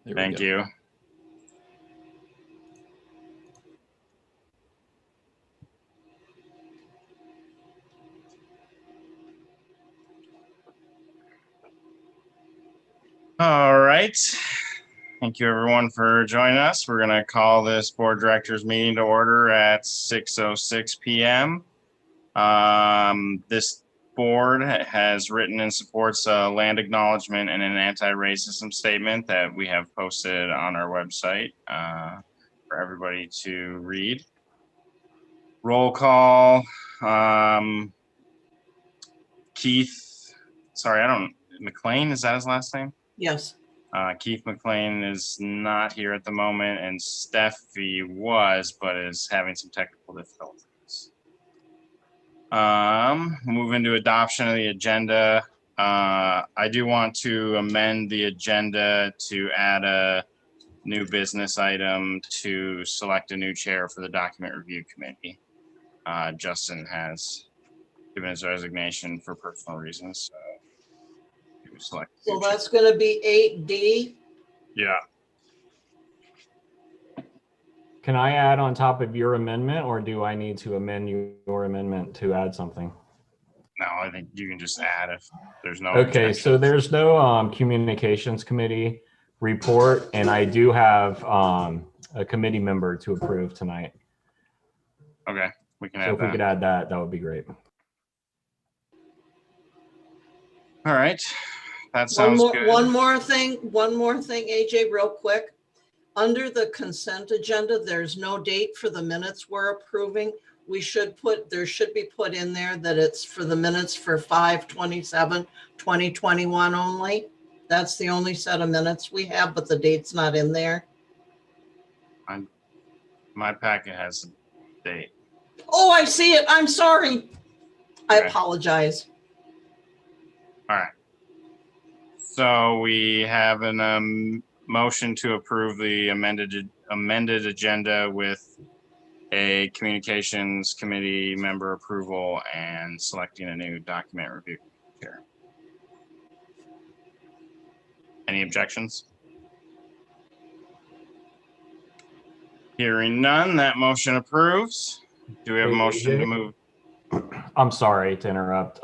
There we Thank go. you. All right. Thank you, everyone, for joining us. We're going to call this board directors meeting to order at 6:06 p.m. This board has written and supports a land acknowledgement and an anti-racism statement that we have posted on our website for everybody to read. Roll call. Keith, sorry, McLean, is that his last name? Yes. Keith McLean is not here at the moment, and Steffi was, but is having some technical difficulties. Move into adoption of the agenda. I do want to amend the agenda to add a new business item to select a new chair for the document review committee. Justin has given his resignation for personal reasons. So That's going to be 8D. Yeah. Can I add on top of your amendment, or do I need to amend your amendment to add something? No, I think you can just add if there's no. Okay, so there's no communications committee report, and I do have a committee member to approve tonight. Okay, we can add So if we could add that, that would be great. All right, that sounds good. One more thing, AJ, real quick. Under the consent agenda, there's no date for the minutes we're approving. There should be put in there that it's for the minutes for 5/27/2021 only. That's the only set of minutes we have, but the date's not in there. My packet has a date. Oh, I see it. I'm sorry. I Okay. apologize. All right. So we have an motion to approve the amended agenda with a communications committee member approval and selecting a new document review chair. Any objections? Hearing none, that motion approves. Do we have a motion to move? I'm sorry to interrupt.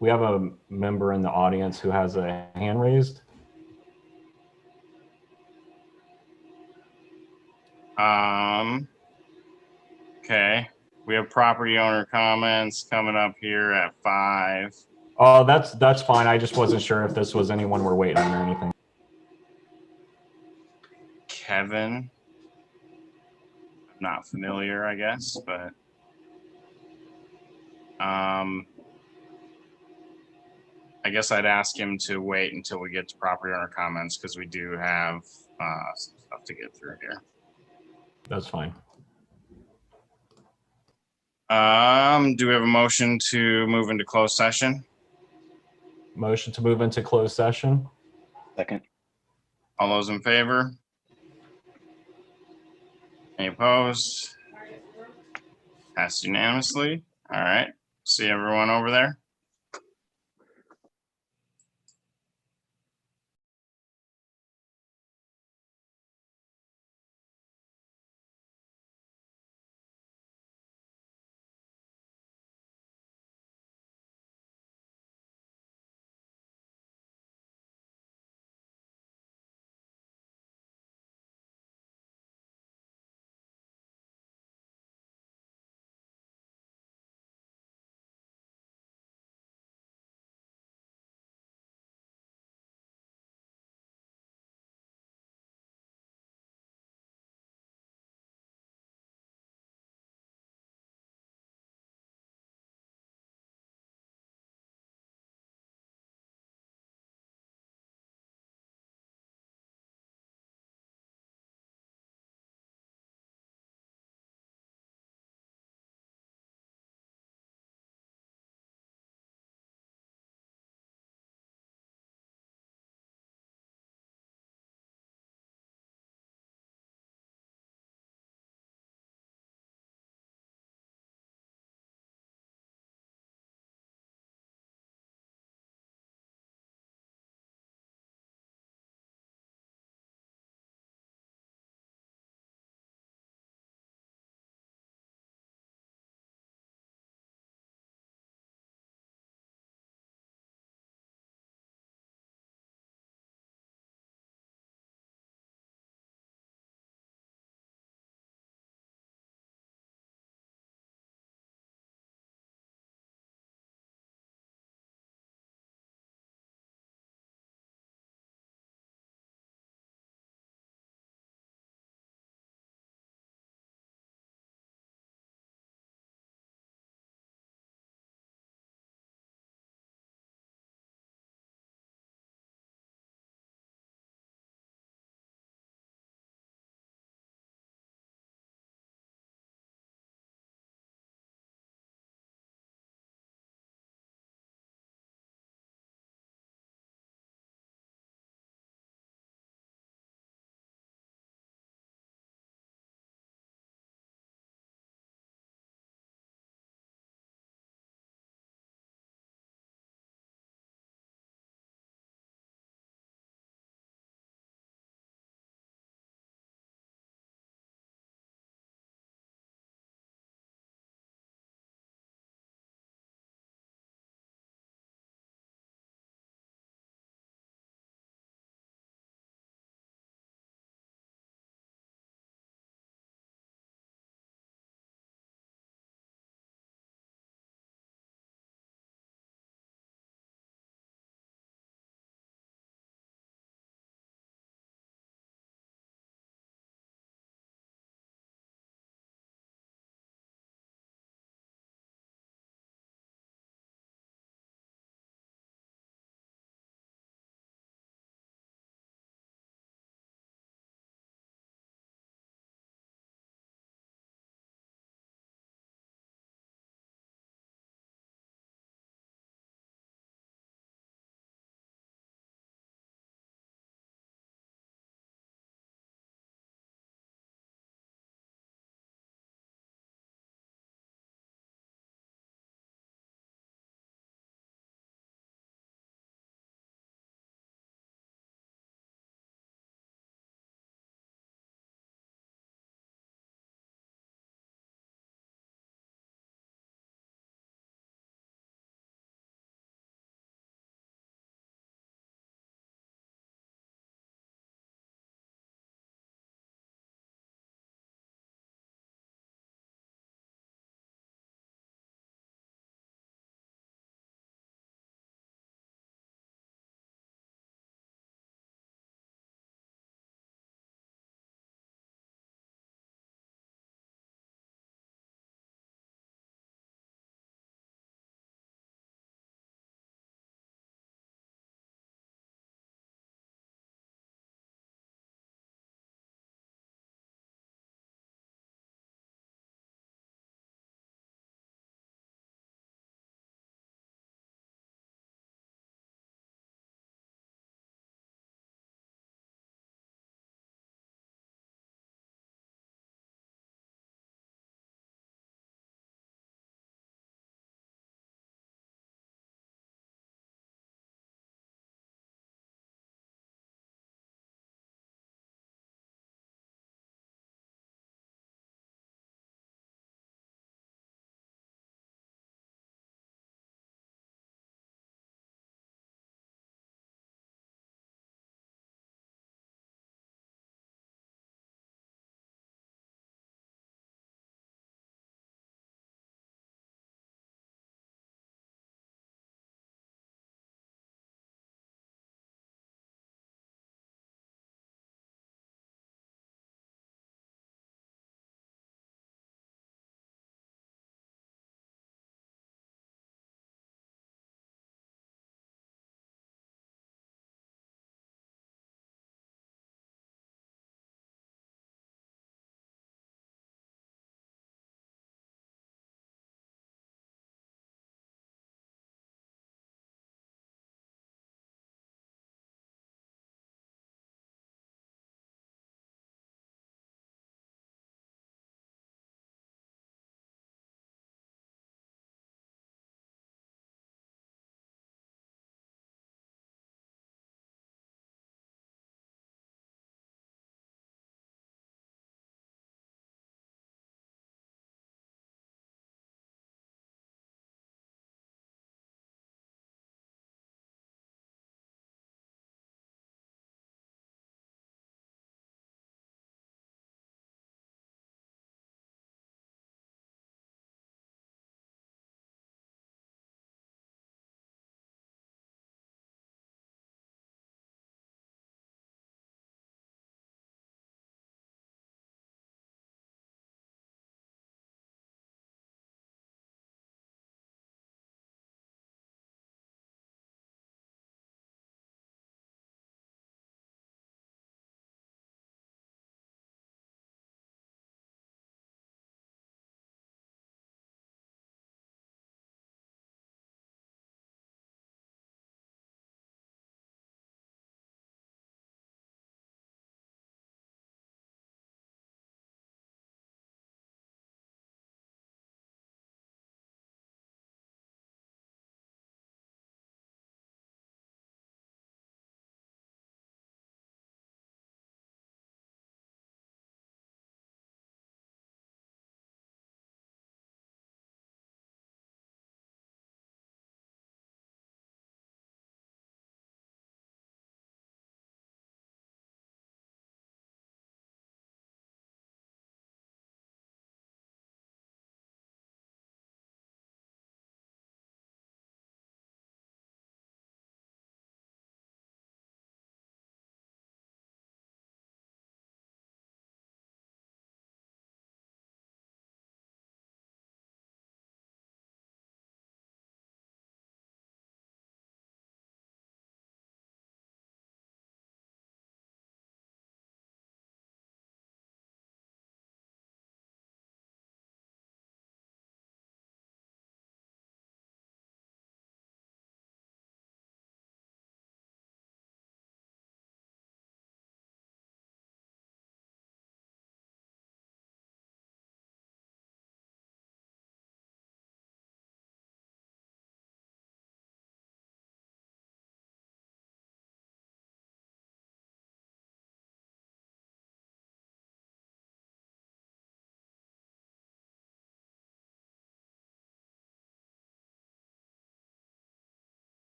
We have a member in the audience who has a hand raised. Okay. We have property owner comments coming up here at 5. Oh, that's fine. I just wasn't sure if this was anyone we're waiting on or anything. Kevin. I'm not familiar, I guess, but I guess I'd ask him to wait until we get to property owner comments because we do have some stuff to get through here. That's fine. Do we have a motion to move into closed session? Motion to move into closed session. Second. All those in favor? Any opposed? Passed unanimously. All right. See everyone over there.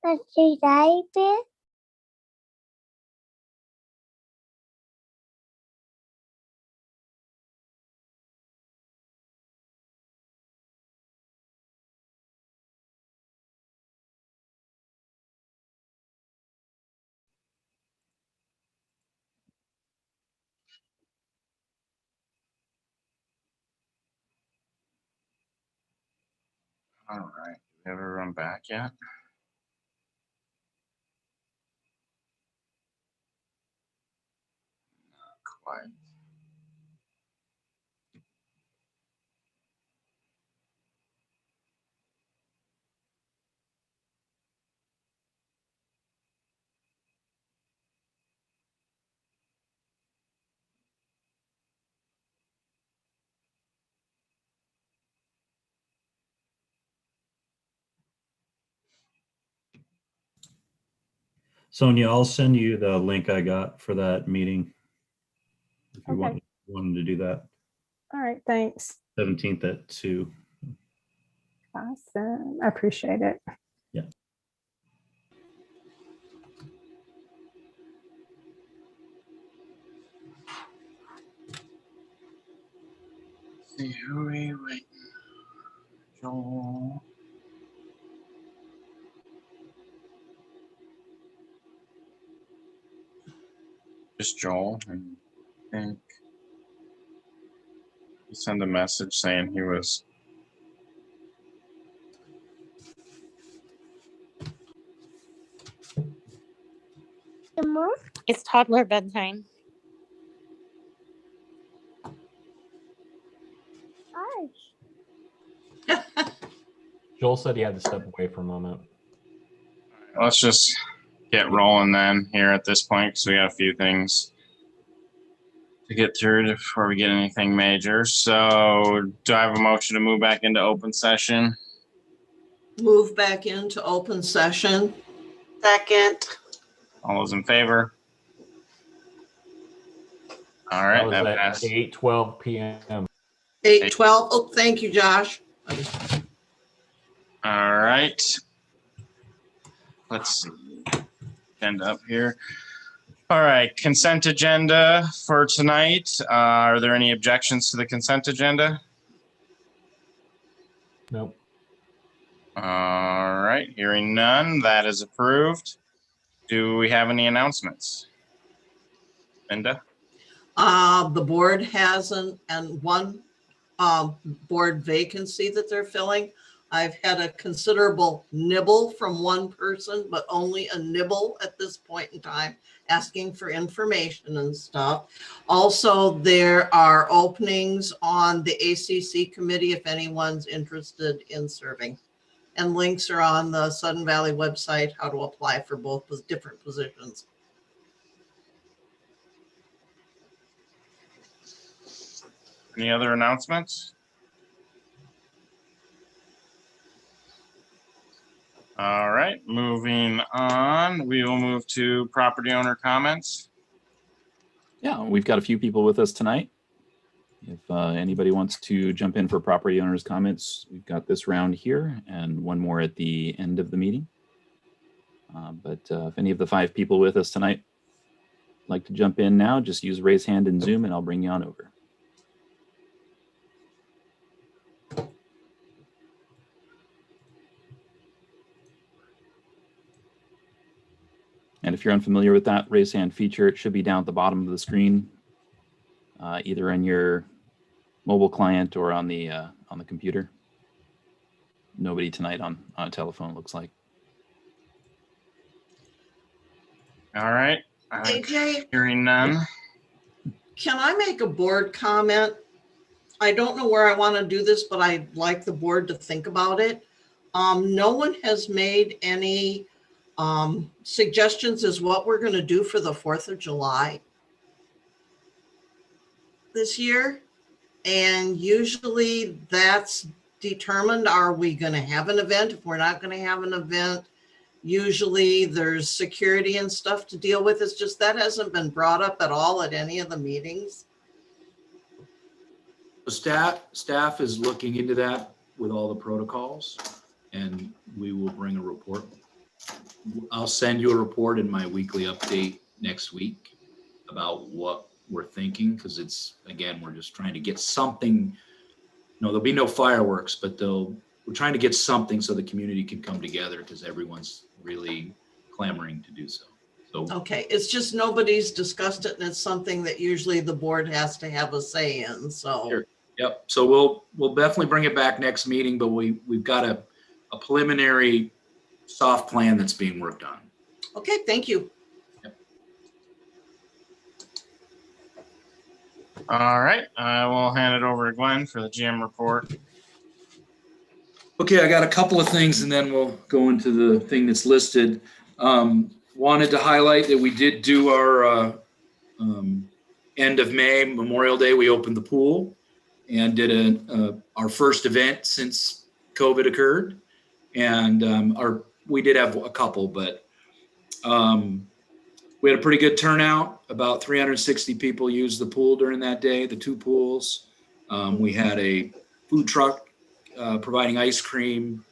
Let's see, David. All right. Have everyone back yet? Not quite. Sonia, I'll send you the link I got for that meeting. If you Okay. wanted to do that, All right, thanks. 17th at 2. Awesome. I appreciate it. Yeah. See who we waiting. Joel. Just Joel, and I think he sent a message saying he was. The moon. It's toddler bedtime. Gosh. Joel said he had to step away for a moment. Let's just get rolling then here at this point because we got a few things to get through before we get anything major. So, do I have a motion to move back into open session? Move back into open session. Second. All those in favor? All That right, was that at passed. 8:12 p.m. 8:12. Oh, thank you, Josh. All right. Let's see. End up here. All right, consent agenda for tonight. Are there any objections to the consent agenda? Nope. All right, hearing none, that is approved. Do we have any announcements? Linda? The board has one board vacancy that they're filling. I've had a considerable nibble from one person, but only a nibble at this point in time, asking for information and stuff. Also, there are openings on the ACC committee if anyone's interested in serving. And links are on the Sudden Valley website, how to apply for both different positions. Any other announcements? All right, moving on, we will move to property owner comments. Yeah, we've got a few people with us tonight. If anybody wants to jump in for property owners' comments, we've got this round here and one more at the end of the meeting. But if any of the 5 people with us tonight like to jump in now, just use raise hand in Zoom and I'll bring you on over. And if you're unfamiliar with that raise hand feature, it should be down at the bottom of the screen, either in your mobile client or on the computer. Nobody tonight on a telephone, looks like. All right. AJ, Hearing none. can I make a board comment? I don't know where I want to do this, but I'd like the board to think about it. No one has made any suggestions as what we're going to do for the 4th of July this year. And usually that's determined, are we going to have an event? If we're not going to have an event, usually there's security and stuff to deal with. It's just that hasn't been brought up at all at any of the meetings. Staff is looking into that with all the protocols, and we will bring a report. I'll send you a report in my weekly update next week about what we're thinking, because it's, again, we're just trying to get something. No, there'll be no fireworks, but we're trying to get something so the community can come together, because everyone's really clamoring to do so. So Okay, it's just nobody's discussed it, and it's something that usually the board has to have a say in, so. Sure. Yep. So we'll definitely bring it back next meeting, but we've got a preliminary soft plan that's being worked on. Okay, thank you. All right. I will hand it over to Glenn for the GM report. Okay, I got a couple of things and then we'll go into the thing that's listed. Wanted to highlight that we did do our end of May, Memorial Day, we opened the pool and did our first event since COVID occurred. And we did have a couple, but we had a pretty good turnout. About 360 people used the pool during that day, the two pools. We had a food truck providing ice cream,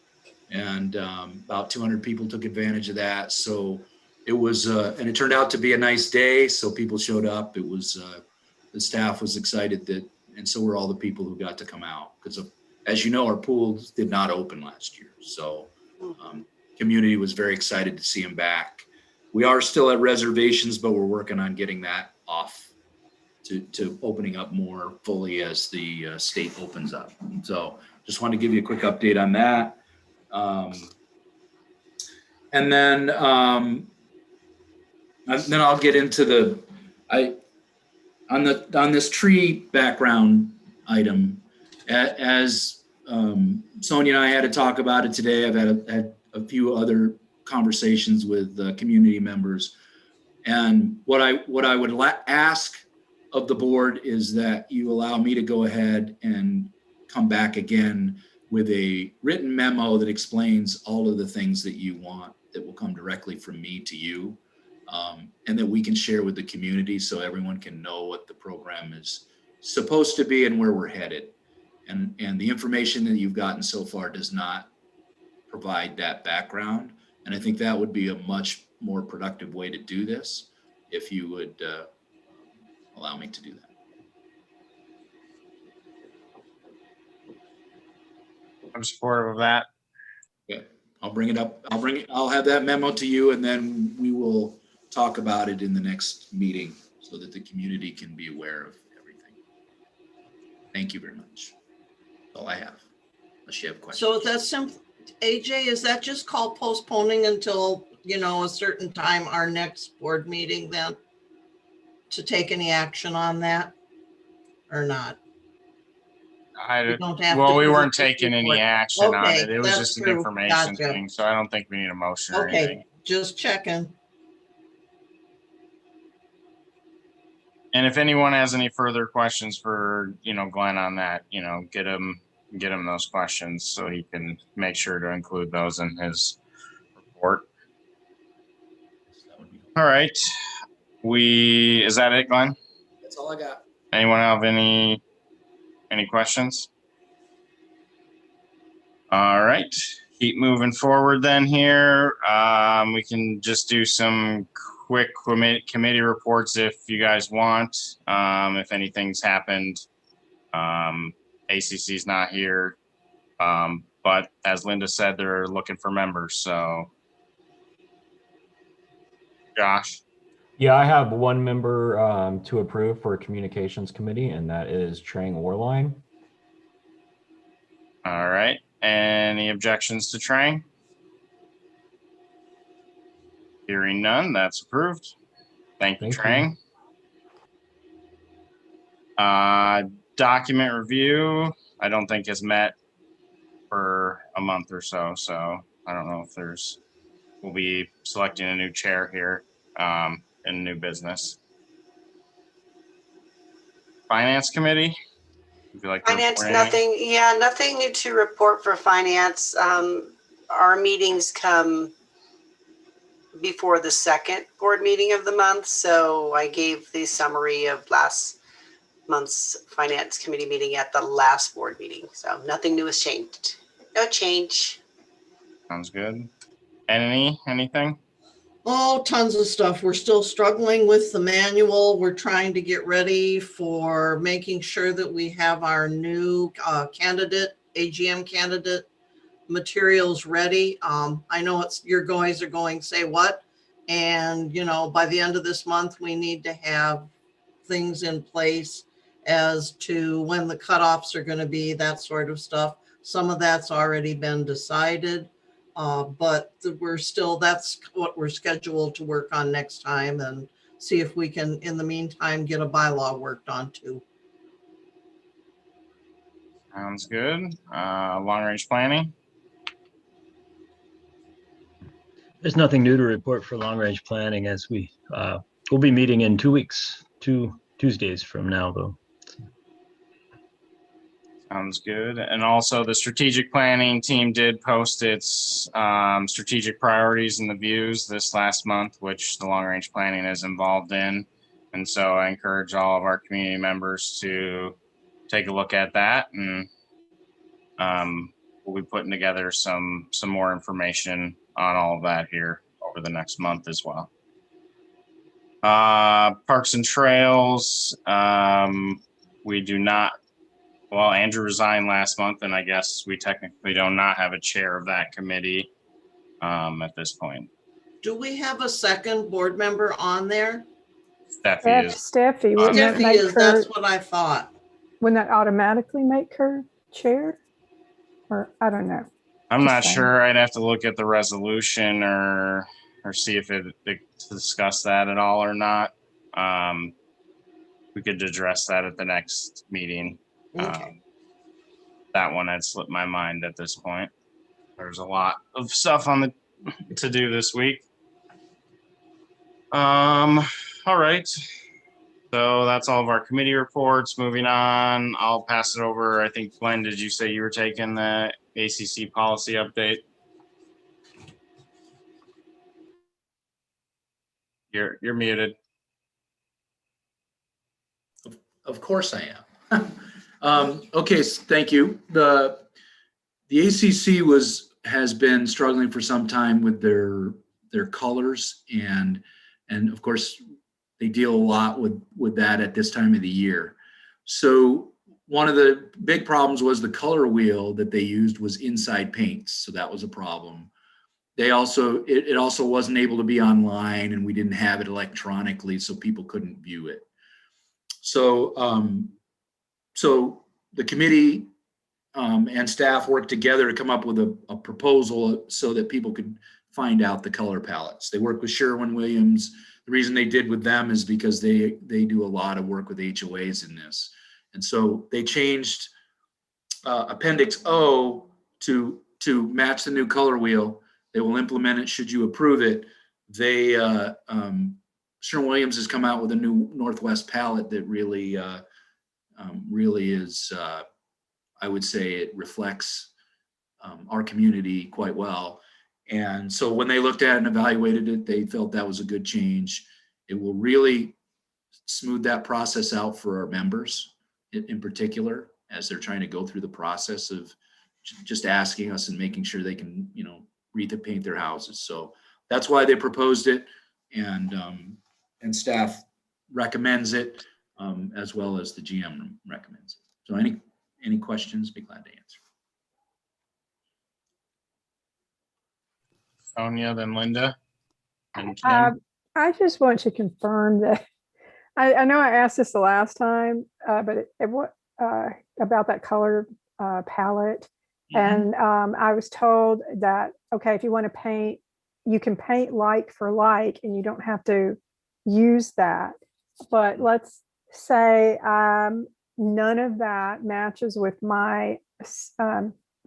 and about 200 people took advantage of that. So it was, and it turned out to be a nice day. So people showed up. It was, the staff was excited that, and so were all the people who got to come out. Because as you know, our pools did not open last year. So community was very excited to see them back. We are still at reservations, but we're working on getting that off to opening up more fully as the state opens up. So just wanted to give you a quick update on that. And then I'll get into on this tree background item. As Sonia and I had to talk about it today, I've had a few other conversations with community members, and what I would ask of the board is that you allow me to go ahead and come back again with a written memo that explains all of the things that you want, that will come directly from me to you, and that we can share with the community so everyone can know what the program is supposed to be and where we're headed. And the information that you've gotten so far does not provide that background. And I think that would be a much more productive way to do this if you would allow me to do that. I'm supportive of that. Okay, I'll bring it up. I'll have that memo to you, and then we will talk about it in the next meeting so that the community can be aware of everything. Thank you very much. That's all I have, unless you have questions. So that's simple. AJ, is that just called postponing until, a certain time, our next board meeting then? To take any action on that or not? We don't have Well, to we do weren't the taking any report. action on Okay, it. It was that's just an true. information Gotcha. thing. So I don't think we need a motion or anything. Okay, just checking. And if anyone has any further questions for, Glenn on that, get him those questions so he can make sure to include those in his report. All right. Is that it, Glenn? That's all I got. Anyone have any questions? All right. Keep moving forward then here. We can just do some quick committee reports if you guys want. If anything's happened, ACC's not here. But as Linda said, they're looking for members. So, Josh. Yeah, I have one member to approve for a communications committee, and that is Trang Warline. All right. Any objections to Trang? Hearing none, that's approved. Thank you, Thank you. Trang. Document review, I don't think has met for a month or so, so I don't know if we'll be selecting a new chair here in new business. Finance committee? Would you like to Finance, report anything? nothing. Yeah, nothing new to report for finance. Our meetings come before the second board meeting of the month. So I gave the summary of last month's finance committee meeting at the last board meeting. So nothing new has changed. No change. Sounds good. Anything? Oh, tons of stuff. We're still struggling with the manual. We're trying to get ready for making sure that we have our new AGM candidate materials ready. I know your guys are going, say what? And, by the end of this month, we need to have things in place as to when the cutoffs are going to be, that sort of stuff. Some of that's already been decided. But that's what we're scheduled to work on next time and see if we can, in the meantime, get a bylaw worked on too. Sounds good. Long range planning? There's nothing new to report for long range planning as we'll be meeting in 2 weeks, 2 Tuesdays from now though. Sounds good. And also the strategic planning team did post its strategic priorities and the views this last month, which the long range planning is involved in. And so I encourage all of our community members to take a look at that, and we'll be putting together some more information on all of that here over the next month as well. Parks and trails, we do not. Well, Andrew resigned last month, and I guess we technically do not have a chair of that committee at this point. Do we have a second board member on there? Steffi is. Steffi, wouldn't that Steffi make is, her, that's what I thought. wouldn't that automatically make her chair? Or, I don't know. I'm Just not saying. sure. I'd have to look at the resolution or see if it discuss that at all or not. We could address that at the next meeting. Okay. That one had slipped my mind at this point. There's a lot of stuff on the to do this week. All right. So that's all of our committee reports. Moving on, I'll pass it over. I think, Glenn, did you say you were taking the ACC policy update? You're muted. Of course I am. Okay, thank you. The ACC has been struggling for some time with their colors, and of course they deal a lot with that at this time of the year. So one of the big problems was the color wheel that they used was inside paints, so that was a problem. They also it also wasn't able to be online, and we didn't have it electronically, so people couldn't view it. So so the committee and staff worked together to come up with a proposal so that people could find out the color palettes. They worked with Sherwin-Williams. The reason they did with them is because they do a lot of work with HOAs in this. And so they changed Appendix O to match the new color wheel. They will implement it should you approve it. Sherwin-Williams has come out with a new Northwest palette that really is, I would say it reflects our community quite well. And so when they looked at it and evaluated it, they felt that was a good change. It will really smooth that process out for our members in particular, as they're trying to go through the process of just asking us and making sure they can, paint their houses. So that's why they proposed it, and staff recommends it, as well as the GM recommends it. So any questions, be glad to answer. Sonia, then Linda. And Kim. I just want to confirm that I know I asked this the last time, but about that color palette. Mhm. And I was told that, okay, if you want to paint you can paint like for like and you don't have to use that. But let's say none of that matches with my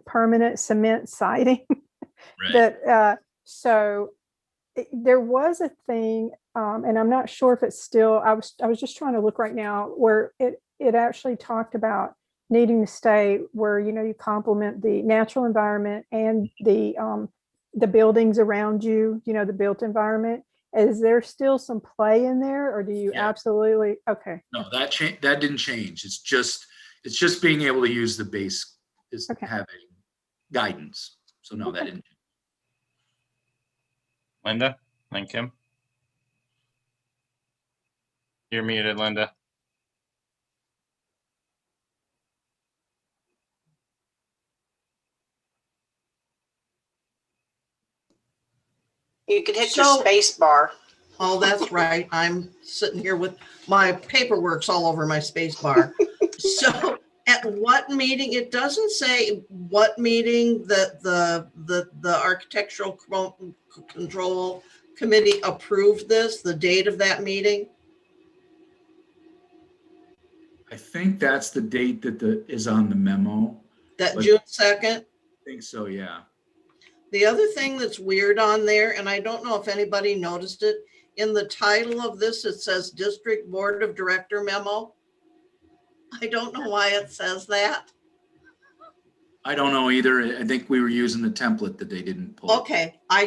permanent cement siding. Right. So there was a thing, and I'm not sure if it's still, I was just trying to look right now where it actually talked about needing to stay where, you complement the natural environment and the buildings around you, the built environment. Is there still some play in there, or do you Yeah. absolutely, okay. No, that didn't change. It's just being able to use the base is Okay. having guidance. So no, that Okay. didn't. Linda, then Kim. You're muted, Linda. You can hit your So- space bar. Oh, that's right. I'm sitting here with my paperwork's all over my space bar. So at what meeting, it doesn't say what meeting the Architectural Control Committee approved this, the date of that meeting? I think that's the date that is on the memo. That But- June 2nd? I think so, yeah. The other thing that's weird on there, and I don't know if anybody noticed it, in the title of this, it says District Board of Director memo. I don't know why it says that. I don't know either. I think we were using the template that they didn't pull. Okay, I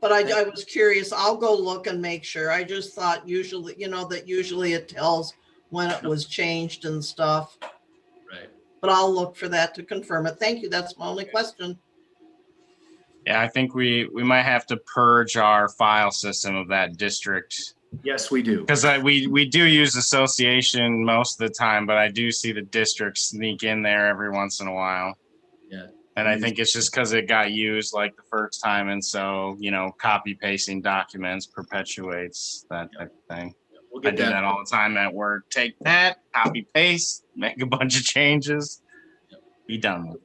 was curious. I'll go look and make sure. I just thought usually, that usually it tells when it was changed and stuff, Right. but I'll look for that to confirm it. Thank you. That's my only question. Yeah, I think we might have to purge our file system of that district, Yes, we do. because we do use association most of the time, but I do see the district sneak in there every once in a while. Yeah. And I think it's just because it got used like the first time, and so copy pasting documents perpetuates that type of thing. We'll I get do that that. all the time at work. Take that, copy paste, make a bunch of changes, be done with it.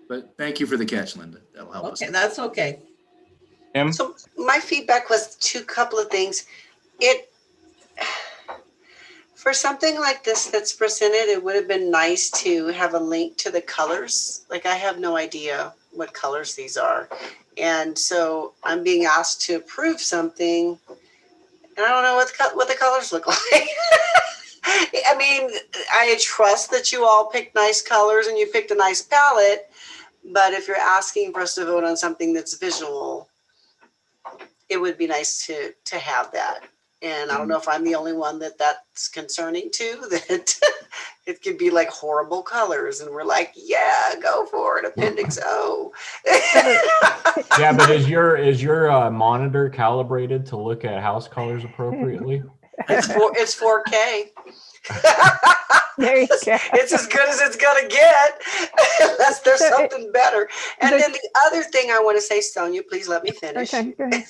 But thank you for the catch, Linda. That'll help us. Okay, that's okay. Kim? So my feedback was couple of things. For something like this that's presented, it would have been nice to have a link to the colors. Like, I have no idea what colors these are. And so I'm being asked to approve something, and I don't know what the colors look like. I mean, I trust that you all picked nice colors and you picked a nice palette, but if you're asking for us to vote on something that's visual, it would be nice to have that. And I don't know if I'm the only one that's concerning too, that it could be like horrible colors and we're like, yeah, go for it, Appendix O. Yeah, but is your monitor calibrated to look at house colors appropriately? It's 4K. There you go. It's as good as it's gonna get, unless there's something better. And then the other thing I want to say, Sonia, please let me finish. Okay, go ahead.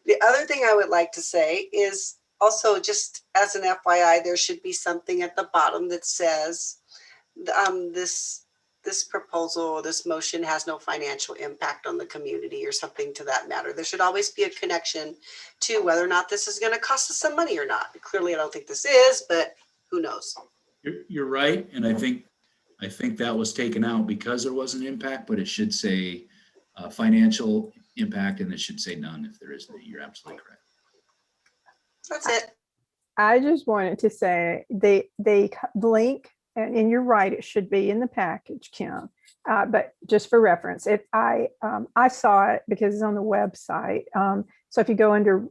The other thing I would like to say is also, just as an FYI, there should be something at the bottom that says this proposal, this motion has no financial impact on the community, or something to that matter. There should always be a connection to whether or not this is going to cost us some money or not. Clearly, I don't think this is, but who knows? You're right, and I think that was taken out because there was an impact, but it should say financial impact, and it should say none if there is. You're absolutely correct. That's it. I just wanted to say the link, and you're right, it should be in the package, Kim. But just for reference, I saw it because it's on the website. So if you go under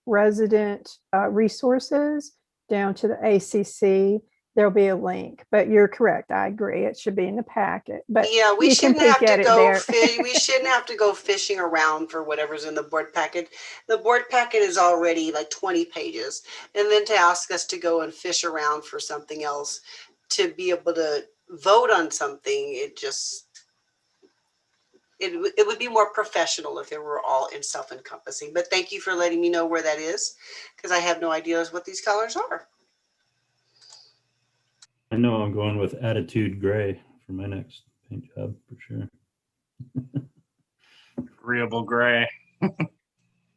resident resources down to the ACC, there'll be a link. But you're correct. I agree. It should be in the packet. But Yeah, we you can shouldn't have peek to at it go. there. We shouldn't have to go fishing around for whatever's in the board packet. The board packet is already like 20 pages, and then to ask us to go and fish around for something else to be able to vote on something, it would be more professional if they were all in self-encompassing. But thank you for letting me know where that is, because I have no idea what these colors are. I know I'm going with Attitude Gray for my next paint job for sure. Agreeable gray.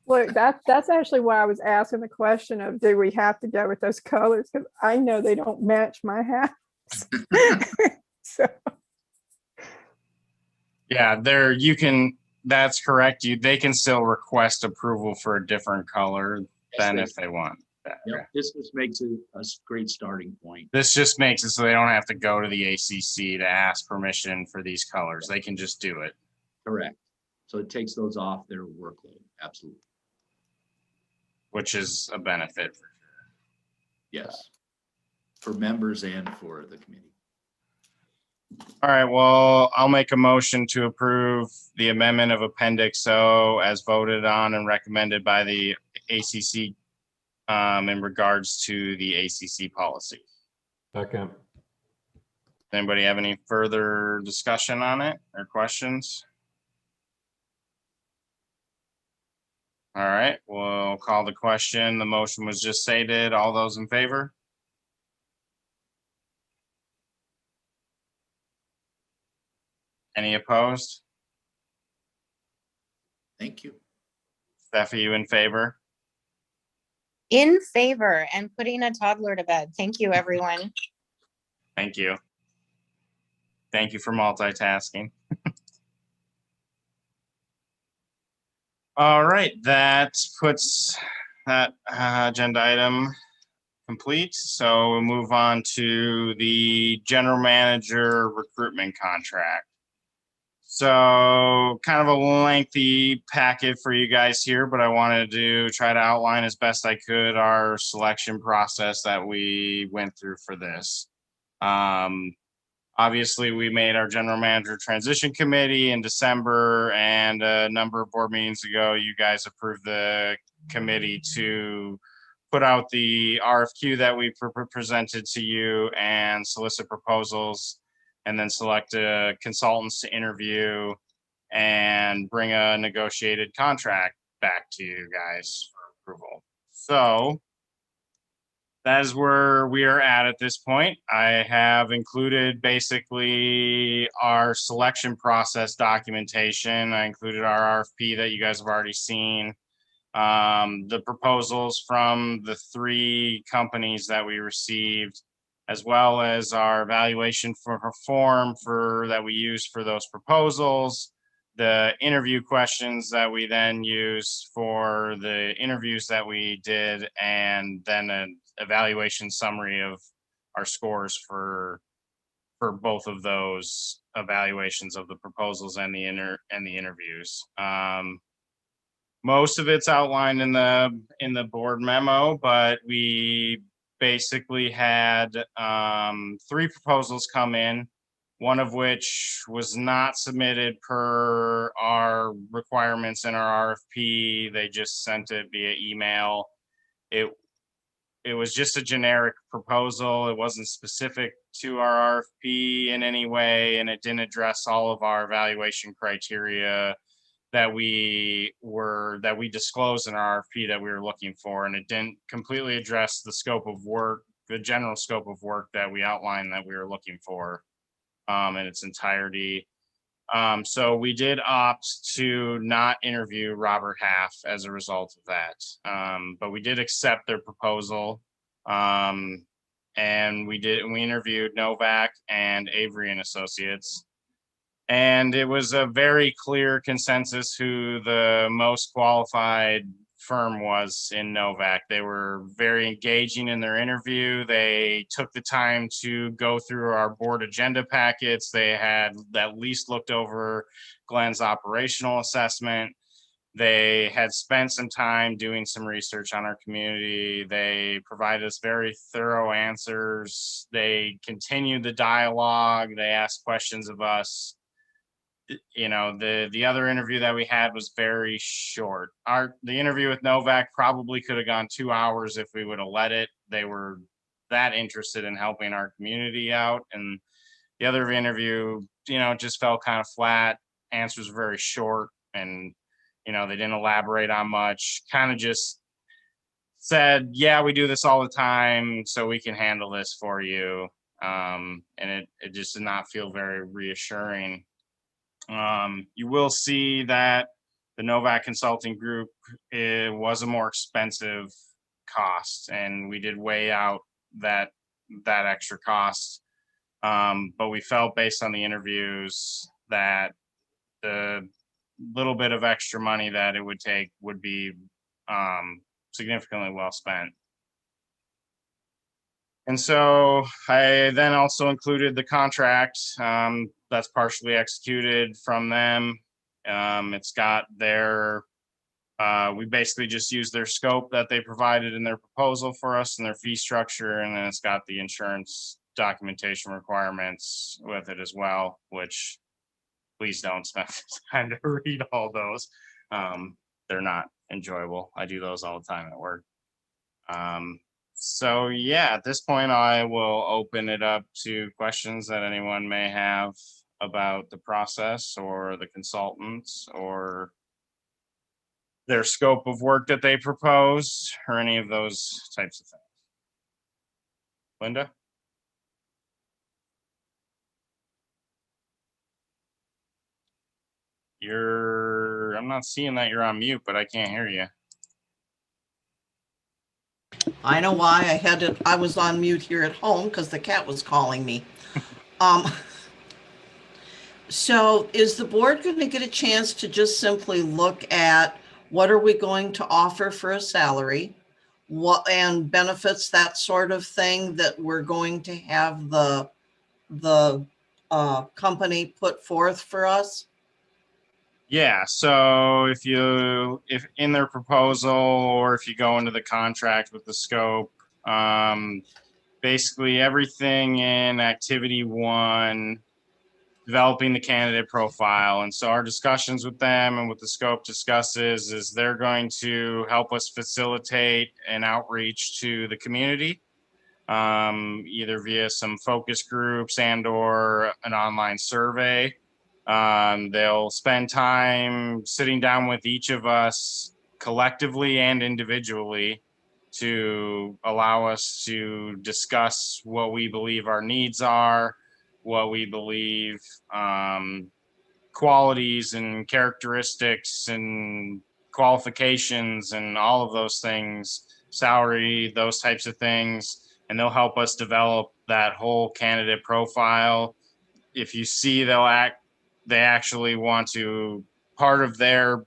Look, that's actually why I was asking the question of, do we have to go with those colors? Because I know they don't match my house. So, Yeah, that's correct. They can still request approval for a different color than if they want. Yep, this just makes it a great starting point. This just makes it so they don't have to go to the ACC to ask permission for these colors. They can just do it. Correct. So it takes those off their workload. Absolutely. Which is a benefit. Yes. For members and for the committee. All right, well, I'll make a motion to approve the amendment of Appendix O as voted on and recommended by the ACC in regards to the ACC policy. Second. Anybody have any further discussion on it or questions? All right, we'll call the question. The motion was just stated. All those in favor? Any opposed? Thank you. Steph, are you in favor? In favor and putting a toddler to bed. Thank you, everyone. Thank you. Thank you for multitasking. All right, that puts that agenda item complete. So we'll move on to the general manager recruitment contract. So kind of a lengthy packet for you guys here, but I wanted to try to outline as best I could our selection process that we went through for this. Obviously, we made our general manager transition committee in December, and a number of board meetings ago, you guys approved the committee to put out the RFQ that we presented to you and solicit proposals, and then select consultants to interview and bring a negotiated contract back to you guys for approval. So that is where we are at this point. I have included basically our selection process documentation. I included our RFP that you guys have already seen. The proposals from the 3 companies that we received, as well as our evaluation form that we used for those proposals, the interview questions that we then used for the interviews that we did, and then an evaluation summary of our scores for both of those evaluations of the proposals and the interviews. Most of it's outlined in the board memo, but we basically had 3 proposals come in, one of which was not submitted per our requirements in our RFP. They just sent it via email. It was just a generic proposal. It wasn't specific to our RFP in any way, and it didn't address all of our evaluation criteria that we disclosed in our RFP that we were looking for, and it didn't completely address the scope of work, the general scope of work that we outlined that we were looking for in its entirety. So we did opt to not interview Robert Half as a result of that, but we did accept their proposal, and we interviewed Novak and Avery and Associates. And it was a very clear consensus who the most qualified firm was in Novak. They were very engaging in their interview. They took the time to go through our board agenda packets. They had at least looked over Glenn's operational assessment. They had spent some time doing some research on our community. They provided us very thorough answers. They continued the dialogue. They asked questions of us. You know, the other interview that we had was very short. The interview with Novak probably could have gone 2 hours if we would have let it. They were that interested in helping our community out. And the other interview, you know, just fell kind of flat. Answers were very short, and, you know, they didn't elaborate on much. Kind of just said, yeah, we do this all the time, so we can handle this for you. And it just did not feel very reassuring. You will see that the Novak Consulting Group, it was a more expensive cost, and we did weigh out that extra cost. But we felt based on the interviews that the little bit of extra money that it would take would be significantly well spent. And so I then also included the contract that's partially executed from them. It's got their, we basically just used their scope that they provided in their proposal for us and their fee structure. And then it's got the insurance documentation requirements with it as well, which please don't spend the time to read all those. They're not enjoyable. I do those all the time at work. So yeah, at this point, I will open it up to questions that anyone may have about the process or the consultants or their scope of work that they proposed or any of those types of things. Linda? I'm not seeing that you're on mute, but I can't hear you. I know why I was on mute here at home because the cat was calling me. So is the board going to get a chance to just simply look at what are we going to offer for a salary, what and benefits, that sort of thing that we're going to have the company put forth for us? Yeah, so if in their proposal or if you go into the contract with the scope, basically everything in activity 1, developing the candidate profile. And so our discussions with them and what the scope discusses is they're going to help us facilitate an outreach to the community, either via some focus groups and or an online survey. They'll spend time sitting down with each of us collectively and individually to allow us to discuss what we believe our needs are, what we believe qualities and characteristics and qualifications and all of those things, salary, those types of things, and they'll help us develop that whole candidate profile. If you see they actually want to, part of their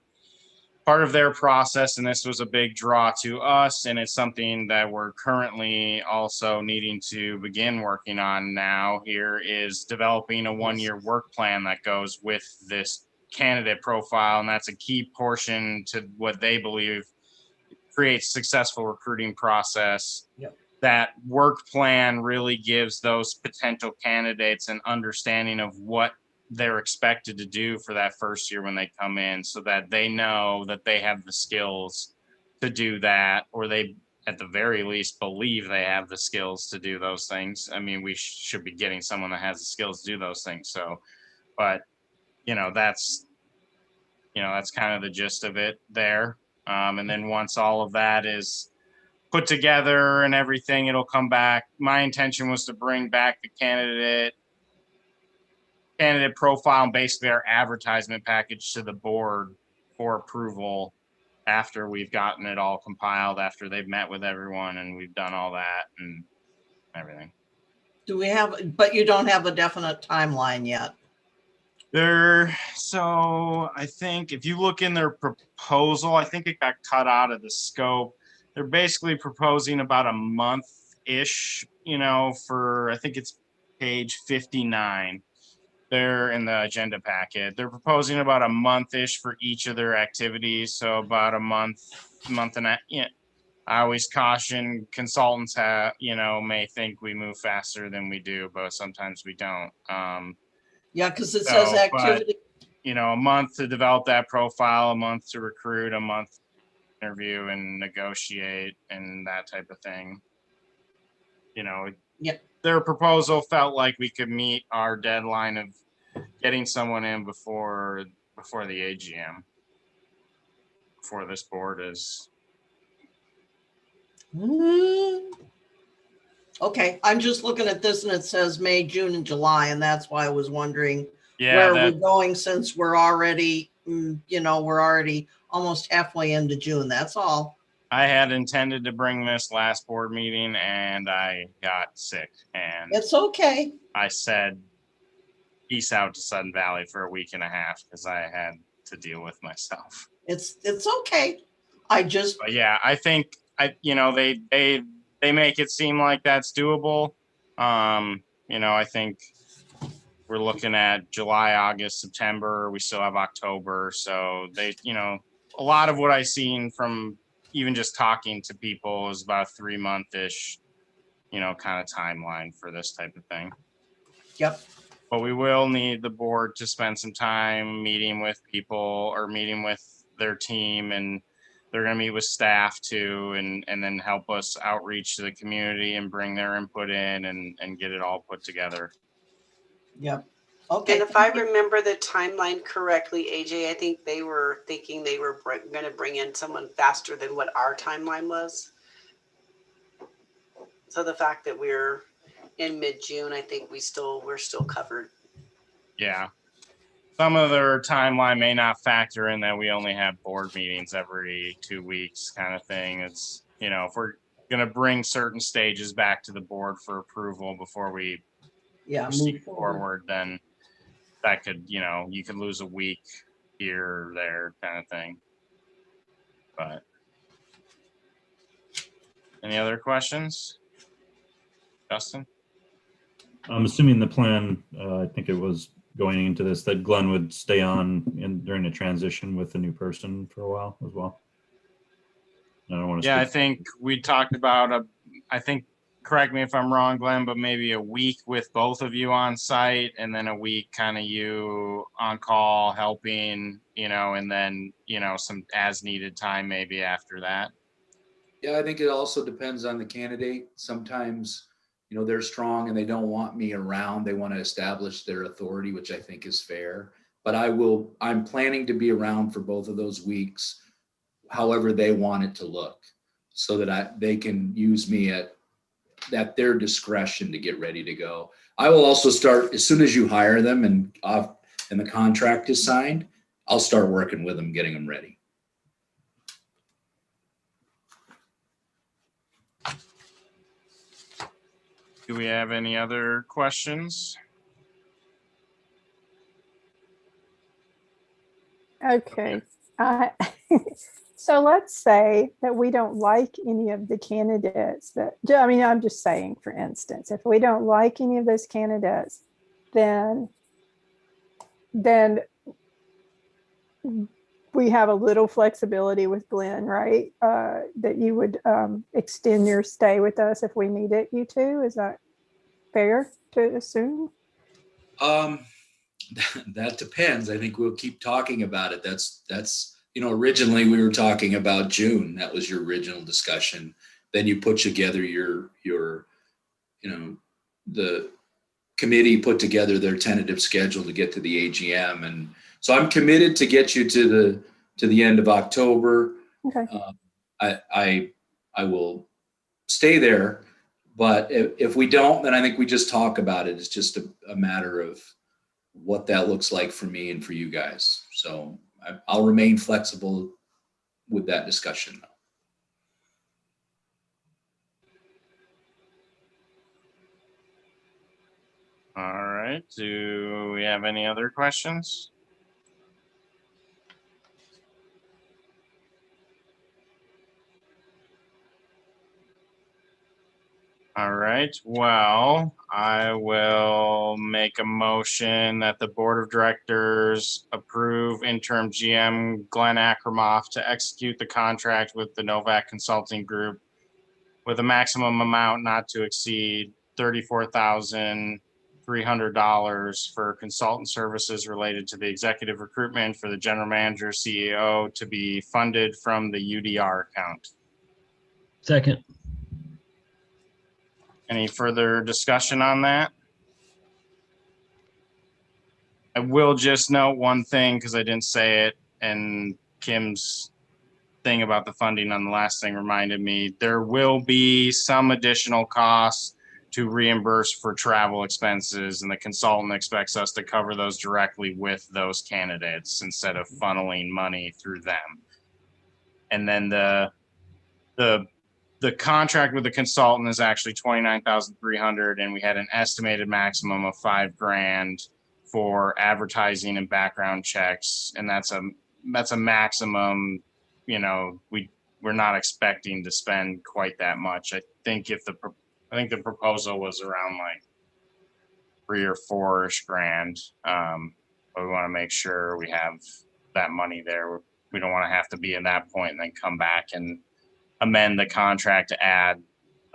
process, and this was a big draw to us, and it's something that we're currently also needing to begin working on now here, is developing a 1-year work plan that goes with this candidate profile. And that's a key portion to what they believe creates successful recruiting process. Yep. That work plan really gives those potential candidates an understanding of what they're expected to do for that first year when they come in, so that they know that they have the skills to do that, or they at the very least believe they have the skills to do those things. I mean, we should be getting someone that has the skills to do those things. So, but that's kind of the gist of it there. And then once all of that is put together and everything, it'll come back. My intention was to bring back the candidate profile and basically our advertisement package to the board for approval after we've gotten it all compiled, after they've met with everyone and we've done all that and everything. But you don't have a definite timeline yet? So I think if you look in their proposal, I think it got cut out of the scope. They're basically proposing about a month-ish, for, I think it's page 59. They're in the agenda packet. They're proposing about a month-ish for each of their activities. So about a month and a, I always caution consultants may think we move faster than we do, but sometimes we don't. Yeah, because it says activity. But, a month to develop that profile, a month to recruit, a month to interview and negotiate and that type of thing. Yep. Their proposal felt like we could meet our deadline of getting someone in before the AGM, before this board is. Okay, I'm just looking at this and it says May, June, and July, and that's why I was wondering Yeah, Where are that, we going since we're already, we're already almost halfway into June, that's all. I had intended to bring this last board meeting and I got sick and It's okay. I said, peace out to Sudden Valley for a week and a half because I had to deal with myself. It's okay. I just, But yeah, I think they make it seem like that's doable. I think we're looking at July, August, September. We still have October. So a lot of what I've seen from even just talking to people is about 3-month-ish, kind of timeline for this type of thing. yep. But we will need the board to spend some time meeting with people or meeting with their team, and they're going to meet with staff too, and then help us outreach to the community and bring their input in and get it all put together. Yep. Okay. And if I remember the timeline correctly, AJ, I think they were thinking they were going to bring in someone faster than what our timeline was. So the fact that we're in mid-June, I think we're still covered. Yeah. Some of their timeline may not factor in that we only have board meetings every 2 weeks kind of thing. It's, if we're going to bring certain stages back to the board for approval before we proceed move forward, then that could, you could lose a week here or there kind of thing. But any other questions? Justin? I'm assuming the plan, I think it was going into this, that Glenn would stay on during the transition with the new person for a while as well. I don't want to. Yeah, I think we talked about I think, correct me if I'm wrong, Glenn, but maybe a week with both of you on site and then a week kind of you on call helping, and then, some as needed time maybe after that. Yeah, I think it also depends on the candidate. Sometimes, they're strong and they don't want me around. They want to establish their authority, which I think is fair. But I'm planning to be around for both of those weeks, however they want it to look, so that they can use me at their discretion to get ready to go. I will also start as soon as you hire them and the contract is signed, I'll start working with them, getting them ready. Do we have any other questions? Okay. So let's say that we don't like any of the candidates I'm just saying, for instance, if we don't like any of those candidates, then we have a little flexibility with Glenn, right? That you would extend your stay with us if we needed you to. Is that fair to assume? That depends. I think we'll keep talking about it. That's originally we were talking about June. That was your original discussion. Then you put together your the committee put together their tentative schedule to get to the AGM. And so I'm committed to get you to the end of October. Okay. I will stay there, but if we don't, then I think we just talk about it. It's just a matter of what that looks like for me and for you guys. So I'll remain flexible with that discussion. All right. Do we have any other questions? All right. Well, I will make a motion that the Board of Directors approve interim GM Glenn Akramoff to execute the contract with the Novak Consulting Group with a maximum amount not to exceed $34,300 for consultant services related to the executive recruitment for the general manager, CEO, to be funded from the UDR account. Second. Any further discussion on that? I will just note one thing because I didn't say it, and Kim's thing about the funding on the last thing reminded me. There will be some additional costs to reimburse for travel expenses, and the consultant expects us to cover those directly with those candidates instead of funneling money through them. And then the contract with the consultant is actually $29,300, and we had an estimated maximum of $5,000 for advertising and background checks, and that's a maximum. You know, we're not expecting to spend quite that much. I think the proposal was around like $3 or $4 grand. But we want to make sure we have that money there. We don't want to have to be at that point and then come back and amend the contract to add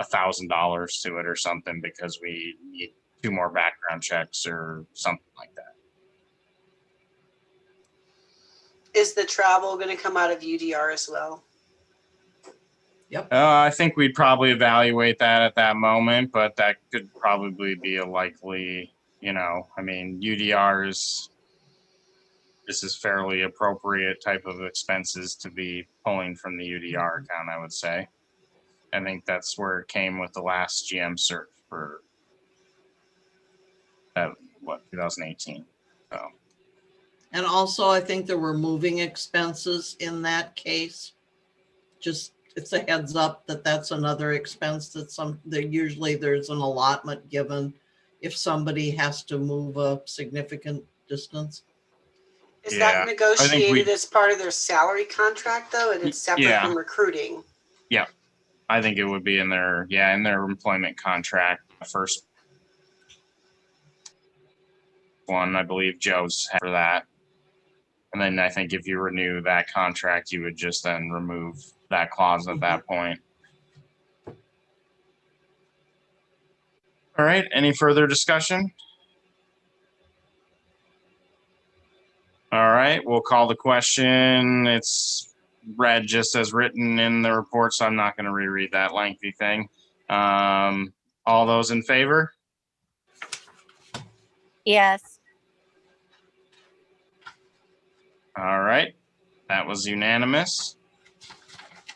$1,000 to it or something because we need 2 more background checks or something like that. Is the travel going to come out of UDR as well? I think we'd probably evaluate that at that moment, but that could probably be a likely, you know, I mean, this is fairly appropriate type of expenses to be pulling from the UDR account, I would say. I think that's where it came with the last GM search for 2018. So. And also, I think there were moving expenses in that case. Just, it's a heads up that that's another expense that usually there's an allotment given if somebody has to move a significant distance. Is that negotiated as part of their salary contract though, and it's separate from recruiting? Yeah, I think it would be in their employment contract. The first one, I believe Joe's for that. And then I think if you renew that contract, you would just then remove that clause at that point. All right, any further discussion? All right, we'll call the question. It's read just as written in the report, so I'm not going to reread that lengthy thing. All those in favor? Yes. All right, that was unanimous.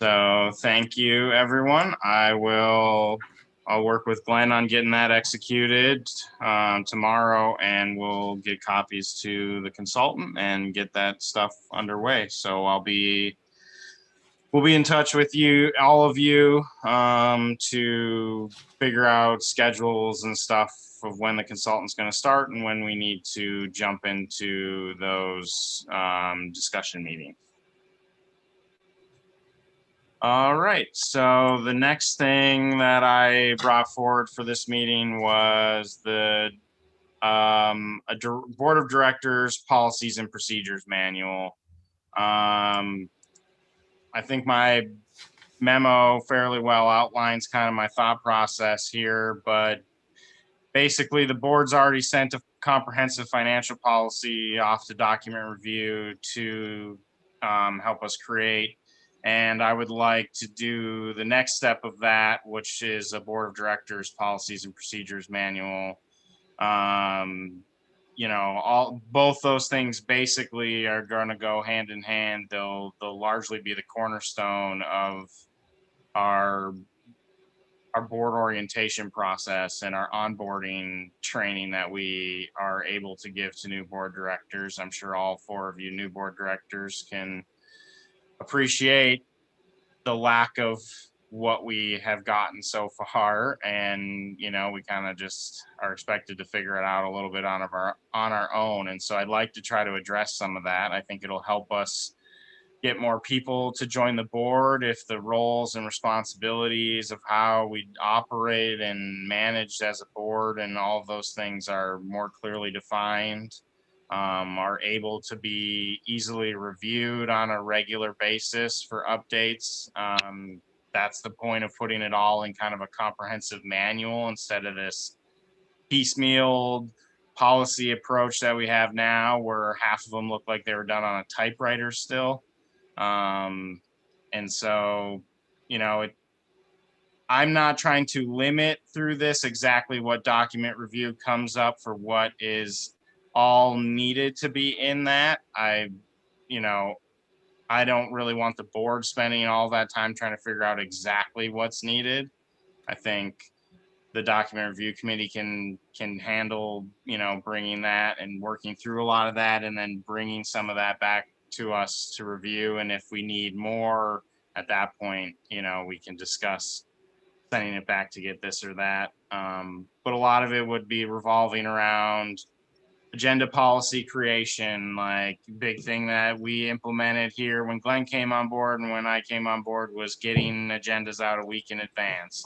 So thank you, everyone. I'll work with Glenn on getting that executed tomorrow, and we'll get copies to the consultant and get that stuff underway. So we'll be in touch with you, all of you, to figure out schedules and stuff of when the consultant's going to start and when we need to jump into those discussion meetings. All right, so the next thing that I brought forward for this meeting was the Board of Directors Policies and Procedures Manual. I think my memo fairly well outlines kind of my thought process here, but basically the board's already sent a comprehensive financial policy off to document review to help us create. And I would like to do the next step of that, which is a Board of Directors Policies and Procedures Manual. You know, both those things basically are going to go hand in hand. They'll largely be the cornerstone of our board orientation process and our onboarding training that we are able to give to new board directors. I'm sure all 4 of you new board directors can appreciate the lack of what we have gotten so far, and you know, we kind of just are expected to figure it out a little bit on our own. And so I'd like to try to address some of that. I think it'll help us get more people to join the board if the roles and responsibilities of how we operate and manage as a board and all of those things are more clearly defined. Are able to be easily reviewed on a regular basis for updates. That's the point of putting it all in kind of a comprehensive manual instead of this piecemeal policy approach that we have now, where half of them look like they were done on a typewriter still. And so, you know, I'm not trying to limit through this exactly what document review comes up for what is all needed to be in that. I don't really want the board spending all that time trying to figure out exactly what's needed. I think the document review committee can handle, bringing that and working through a lot of that, and then bringing some of that back to us to review. And if we need more at that point, we can discuss sending it back to get this or that. But a lot of it would be revolving around agenda policy creation. Like, big thing that we implemented here when Glenn came on board and when I came on board was getting agendas out a week in advance.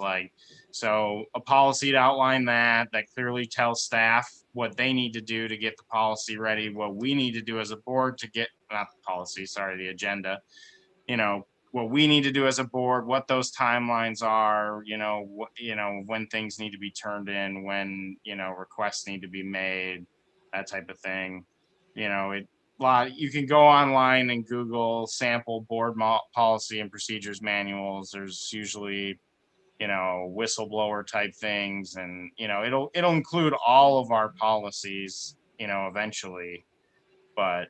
So a policy to outline that clearly tells staff what they need to do to get the policy ready, what we need to do as a board to get, not the policy, sorry, the agenda, what we need to do as a board, what those timelines are, when things need to be turned in, when, requests need to be made, that type of thing. You can go online and Google sample board policy and procedures manuals. There's usually, whistleblower type things, and, it'll include all of our policies, eventually. But,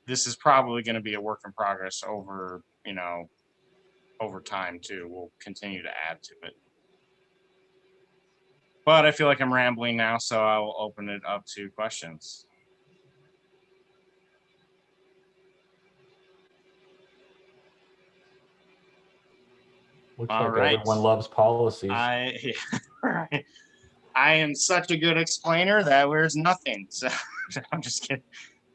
this is probably going to be a work in progress over time too. We'll continue to add to it. But I feel like I'm rambling now, so I'll open it up to questions. Looks All like right. everyone loves policies. I am such a good explainer that there's nothing. So I'm just kidding.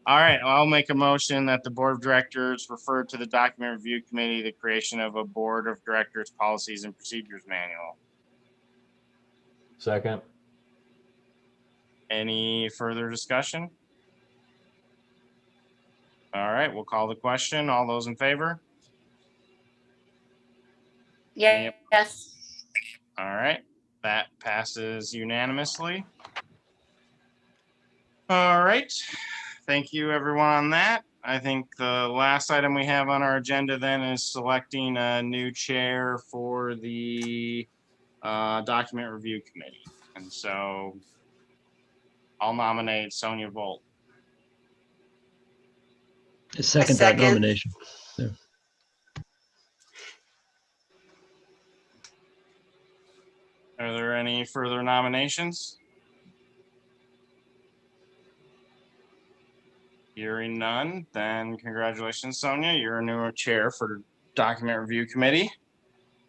All right, I'll make a motion that the board of directors refer to the document review committee the creation of a board of directors policies and procedures manual. Second. Any further discussion? All right, we'll call the question. All those in favor? Yes. All right, that passes unanimously. All right, thank you everyone on that. I think the last item we have on our agenda then is selecting a new chair for the document review committee. And so I'll nominate Sonia Volt. Second that nomination. Yeah. Are there any further nominations? Hearing none, then congratulations, Sonia. You're a new chair for the document review committee.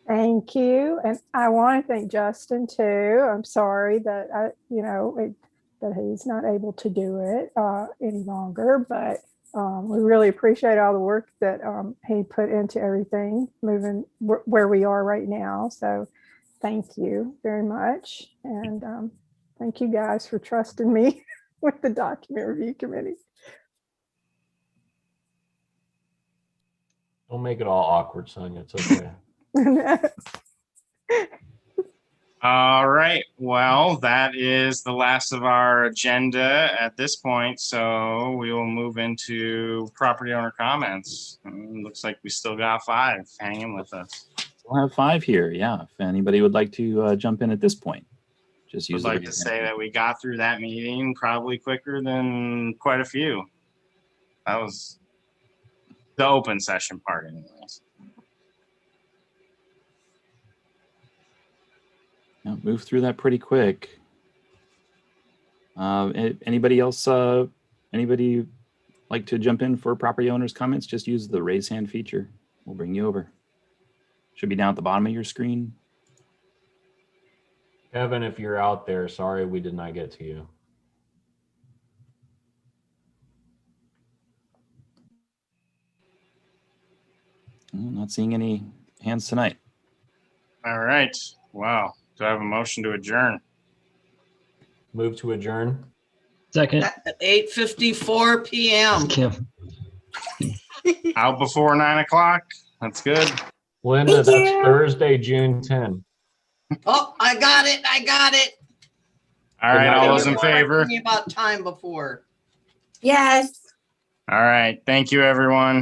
Thank you. And I want to thank Justin too. I'm sorry that that he's not able to do it any longer, but we really appreciate all the work that he put into everything moving where we are right now. So thank you very much. And thank you guys for trusting me with the document review committee. Don't make it all awkward, Sonia. It's okay. All right. Well, that is the last of our agenda at this point. So we will move into property owner comments. Looks like we still got 5 hanging with us. We'll have 5 here. Yeah. If anybody would like to jump in at this point, just I'd use like to say that we got through that meeting probably quicker than quite a few. That was the open session part anyways. Yeah, move through that pretty quick. Anybody else? Anybody like to jump in for property owners' comments? Just use the raise hand feature. We'll bring you over. Should be down at the bottom of your screen. Kevin, if you're out there, sorry we did not get to you. Not seeing any hands tonight. All right. Wow. Do I have a motion to adjourn? Move to adjourn. Second. At 8:54 p.m. Kim. Out before 9 o'clock. That's good. Linda, that's Thursday, June 10. Oh, I got it. All right. All those in You were favor? asking me about time before. Yes. All right. Thank you, everyone.